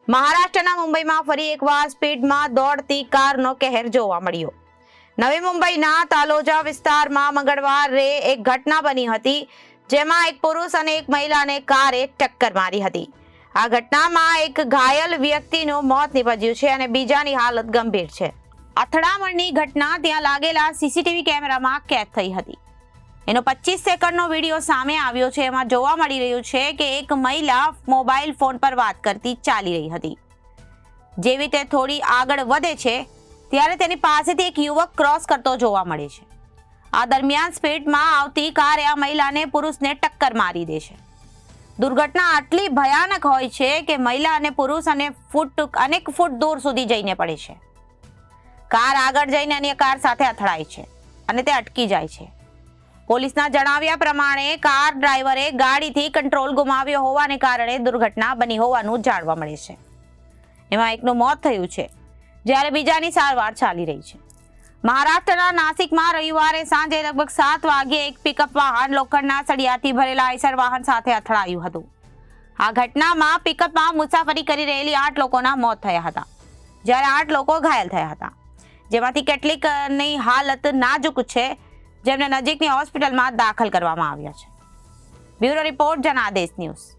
મહારાષ્ટ્રના મુંબઈમાં ફરી એકવાર સ્પીડમાં દોડતી કારનો કહેર જોવા મળ્યો. નવી મુંબઈના તાલોજા વિસ્તારમાં મંગળવારે એક ઘટના બની હતી, જેમાં એક પુરુષ અને એક મહિલાને કારે ટક્કર મારી હતી. આ ઘટનામાં એક ઘાયલ વ્યક્તિનું મોત નીપજ્યું છે અને બીજાની હાલત ગંભીર છે. અથડામણની ઘટના ત્યાં લાગેલા સીસીટીવી કેમેરામાં કેદ થઈ હતી. એનો 25 સેકન્ડનો વિડીયો સામે આવ્યો છે. એમાં જોવા મળી રહ્યું છે કે એક મહિલા મોબાઈલ ફોન પર વાત કરતી ચાલી રહી હતી. જેવી તે થોડી આગળ વધે છે ત્યારે તેની પાસેથી એક યુવક ક્રોસ કરતો જોવા મળે છે. આ દરમિયાન સ્પીડમાં આવતી કારે આ મહિલાને પુરુષને ટક્કર મારી દે છે. દુર્ઘટના આટલી ભયાનક હોય છે કે મહિલા અને પુરુષ અનેક ફૂટ દૂર સુધી જઈને પડે છે. કાર આગળ જઈને અન્ય કાર સાથે અથડાય છે અને તે અટકી જાય છે. પોલીસના જણાવ્યા પ્રમાણે કાર ડ્રાઈવરે ગાડીથી કંટ્રોલ ગુમાવ્યો હોવાને કારણે દુર્ઘટના બની હોવાનું જાણવા મળે છે. એમાં એકનું મોત થયું છે, જ્યારે બીજાની સારવાર ચાલી રહી છે. મહારાષ્ટ્રના નાસિકમાં રવિવારે સાંજે લગભગ 7 વાગ્યે એક પિકઅપ વાહન લોખંડના સળિયાથી ભરેલા આઈસર વાહન સાથે અથડાયું હતું. આ ઘટનામાં પિકઅપમાં મુસાફરી કરી રહેલી 8 લોકોના મોત થયા હતા, જ્યારે 8 લોકો ઘાયલ થયા હતા, જેમાંથી કેટલીકની હાલત નાજુક છે, જેમને નજીકની હોસ્પિટલમાં દાખલ કરવામાં આવ્યા છે. Bureau report, Janadesh news.